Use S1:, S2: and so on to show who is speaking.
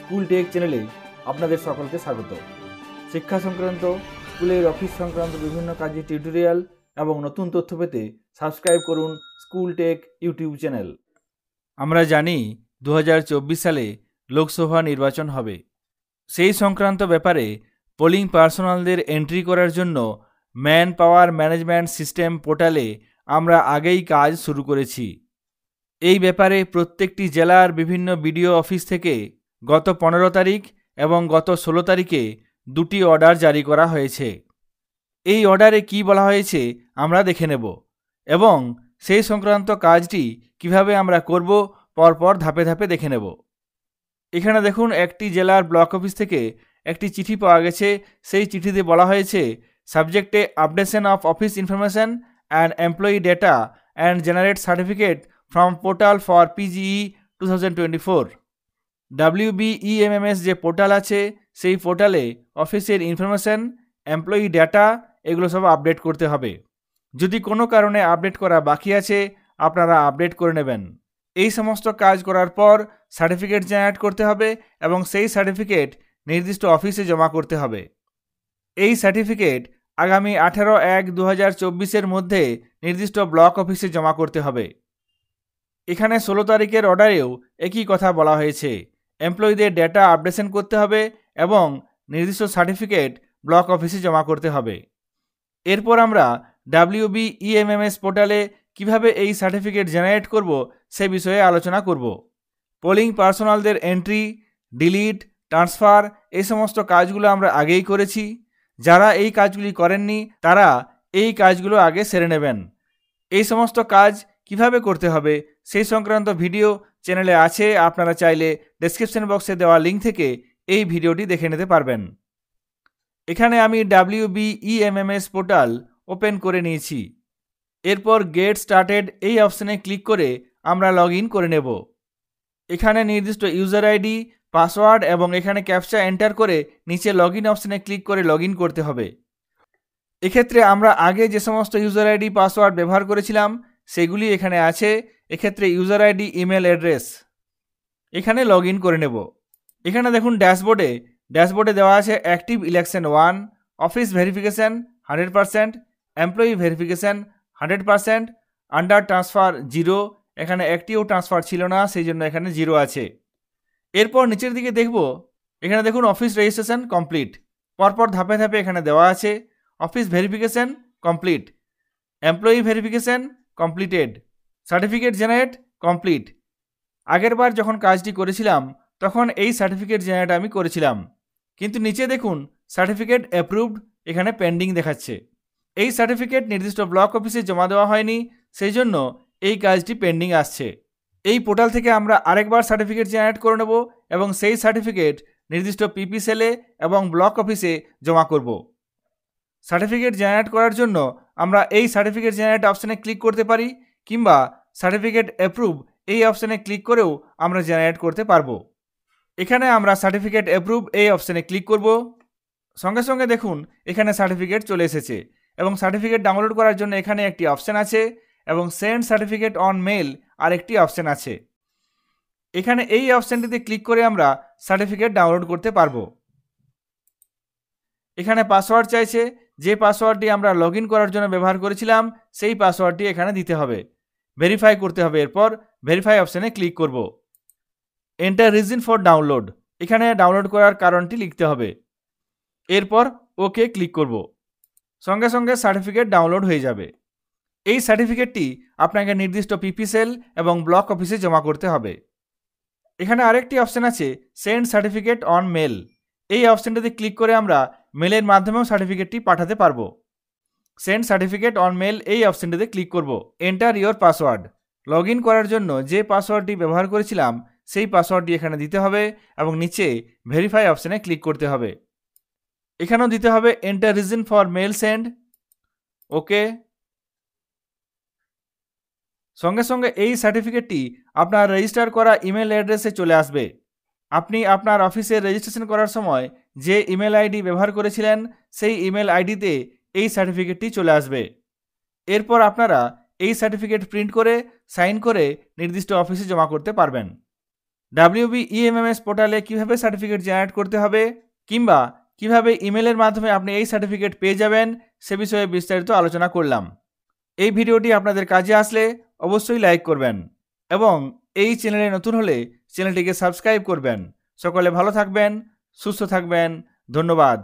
S1: School take চ্যানেলে আপনাদের সকলকে স্বাগত। শিক্ষা সংক্রান্ত, স্কুলের অফিস সংক্রান্ত বিভিন্ন কাজের টিউটোরিয়াল এবং নতুন তথ্য পেতে সাবস্ক্রাইব করুন স্কুল টেক ইউটিউব চ্যানেল। আমরা জানি 2024 সালে লোকসভা নির্বাচন হবে। সেই সংক্রান্ত ব্যাপারে পোলিং পার্সোনালদের এন্ট্রি করার জন্য ম্যান পাওয়ার ম্যানেজমেন্ট সিস্টেম পোর্টালে আমরা আগেই কাজ শুরু করেছি। এই ব্যাপারে প্রত্যেকটি জেলার বিভিন্ন বিডিও অফিস থেকে গত 15 তারিখ এবং গত 16 তারিখে দুটি অর্ডার জারি করা হয়েছে। এই অর্ডারে কি বলা হয়েছে আমরা দেখে নেব এবং সেই সংক্রান্ত কাজটি কিভাবে আমরা করব পরপর ধাপে ধাপে দেখে নেব। এখানে দেখুন, একটি জেলার ব্লক অফিস থেকে একটি চিঠি পাওয়া গেছে। সেই চিঠিতে বলা হয়েছে সাবজেক্টে updation of office information and employee data and generate certificate from portal for PGE 2024। WBEMMS যে পোর্টাল আছে সেই পোর্টালে অফিসের ইনফরমেশন, এমপ্লয়ি ডেটা এগুলো সব আপডেট করতে হবে। যদি কোনো কারণে আপডেট করা বাকি আছে আপনারা আপডেট করে নেবেন। এই সমস্ত কাজ করার পর সার্টিফিকেট জেনারেট করতে হবে এবং সেই সার্টিফিকেট নির্দিষ্ট অফিসে জমা করতে হবে। এই সার্টিফিকেট আগামী 18/1/2024 মধ্যে নির্দিষ্ট ব্লক অফিসে জমা করতে হবে। এখানে 16 তারিখের অর্ডারেও একই কথা বলা হয়েছে, এমপ্লয়ীদের ডেটা আপডেশন করতে হবে এবং নির্দিষ্ট সার্টিফিকেট ব্লক অফিসে জমা করতে হবে। এরপর আমরা WBEMMS পোর্টালে কিভাবে এই সার্টিফিকেট জেনারেট করব সে বিষয়ে আলোচনা করব। পোলিং পার্সোনালদের এন্ট্রি, ডিলিট, ট্রান্সফার এই সমস্ত কাজগুলো আমরা আগেই করেছি। যারা এই কাজগুলি করেননি তারা এই কাজগুলো আগে সেরে নেবেন। এই সমস্ত কাজ কিভাবে করতে হবে সেই সংক্রান্ত ভিডিও চ্যানেলে আছে, আপনারা চাইলে ডেসক্রিপশন বক্সে দেওয়া লিঙ্ক থেকে এই ভিডিওটি দেখে নিতে পারবেন। এখানে আমি WBEMMS পোর্টাল ওপেন করে নিয়েছি। এরপর গেট স্টার্টেড এই অপশানে ক্লিক করে আমরা লগ ইন করে নেব। এখানে নির্দিষ্ট ইউজার আইডি, পাসওয়ার্ড এবং এখানে ক্যাপচা এন্টার করে নিচে লগ ইন অপশানে ক্লিক করে লগ ইন করতে হবে। এক্ষেত্রে আমরা আগে যে সমস্ত ইউজার আইডি পাসওয়ার্ড ব্যবহার করেছিলাম সেগুলি এখানে আছে। এক্ষেত্রে ইউজার আইডি, ইমেল অ্যাড্রেস এখানে লগ ইন করে নেব। এখানে দেখুন ড্যাশবোর্ডে দেওয়া আছে active election 1, office verification 100%, employee verification 100%, under transfer 0। এখানে একটিও ট্রান্সফার ছিল না, সেই জন্য এখানে 0 আছে। এরপর নিচের দিকে দেখব, এখানে দেখুন অফিস রেজিস্ট্রেশন কমপ্লিট। পরপর ধাপে ধাপে এখানে দেওয়া আছে office verification complete, employee verification completed, certificate generate complete. আগের বার যখন কাজটি করেছিলাম তখন এই সার্টিফিকেট জেনারেট আমি করেছিলাম, কিন্তু নিচে দেখুন সার্টিফিকেট অ্যাপ্রুভড এখানে পেন্ডিং দেখাচ্ছে। এই সার্টিফিকেট নির্দিষ্ট ব্লক অফিসে জমা দেওয়া হয়নি, সেই জন্য এই কাজটি পেন্ডিং আসছে। এই পোর্টাল থেকে আমরা আরেকবার সার্টিফিকেট জেনারেট করে নেব এবং সেই সার্টিফিকেট নির্দিষ্ট পিপি সেলে এবং ব্লক অফিসে জমা করব। সার্টিফিকেট জেনারেট করার জন্য আমরা এই সার্টিফিকেট জেনারেট অপশানে ক্লিক করতে পারি কিংবা সার্টিফিকেট অ্যাপ্রুভ এই অপশানে ক্লিক করেও আমরা জেনারেট করতে পারবো। এখানে আমরা সার্টিফিকেট অ্যাপ্রুভ এই অপশানে ক্লিক করব। সঙ্গে সঙ্গে দেখুন এখানে সার্টিফিকেট চলে এসেছে এবং সার্টিফিকেট ডাউনলোড করার জন্য এখানে একটি অপশান আছে এবং সেন্ড সার্টিফিকেট অন মেল আর একটি অপশান আছে। এখানে এই অপশানটিতে ক্লিক করে আমরা সার্টিফিকেট ডাউনলোড করতে পারবো। এখানে পাসওয়ার্ড চাইছে, যে পাসওয়ার্ডটি আমরা লগ ইন করার জন্য ব্যবহার করেছিলাম সেই পাসওয়ার্ডটি এখানে দিতে হবে, ভেরিফাই করতে হবে। এরপর ভেরিফাই অপশানে ক্লিক করব। এন্টার রিজন ফর ডাউনলোড, এখানে ডাউনলোড করার কারণটি লিখতে হবে। এরপর ওকে ক্লিক করব। সঙ্গে সঙ্গে সার্টিফিকেট ডাউনলোড হয়ে যাবে। এই সার্টিফিকেটটি আপনাকে নির্দিষ্ট পিপি সেল এবং ব্লক অফিসে জমা করতে হবে। এখানে আরেকটি অপশান আছে সেন্ড সার্টিফিকেট অন মেল, এই অপশানটিতে ক্লিক করে আমরা মেলের মাধ্যমেও সার্টিফিকেটটি পাঠাতে পারবো। সেন্ড সার্টিফিকেট অন মেল এই অপশানটিতে ক্লিক করব। Enter your password, log in করার জন্য যে পাসওয়ার্ডটি ব্যবহার করেছিলাম সেই পাসওয়ার্ডটি এখানে দিতে হবে এবং নিচে ভেরিফাই অপশানে ক্লিক করতে হবে। এখানেও দিতে হবে enter reason for mail send, okay. সঙ্গে সঙ্গে এই সার্টিফিকেটটি আপনার রেজিস্টার করা ইমেল অ্যাড্রেসে চলে আসবে। আপনি আপনার অফিসে রেজিস্ট্রেশন করার সময় যে ইমেল আইডি ব্যবহার করেছিলেন সেই ইমেল আইডিতে এই সার্টিফিকেটটি চলে আসবে। এরপর আপনারা এই সার্টিফিকেট প্রিন্ট করে সাইন করে নির্দিষ্ট অফিসে জমা করতে পারবেন। WBEMMS পোর্টালে কিভাবে সার্টিফিকেট জেনারেট করতে হবে কিংবা কিভাবে ইমেলের মাধ্যমে আপনি এই সার্টিফিকেট পেয়ে যাবেন সে বিষয়ে বিস্তারিত আলোচনা করলাম। এই ভিডিওটি আপনাদের কাজে আসলে অবশ্যই লাইক করবেন এবং এই চ্যানেলে নতুন হলে চ্যানেলটিকে সাবস্ক্রাইব করবেন। সকলে ভালো থাকবেন, সুস্থ থাকবেন। ধন্যবাদ।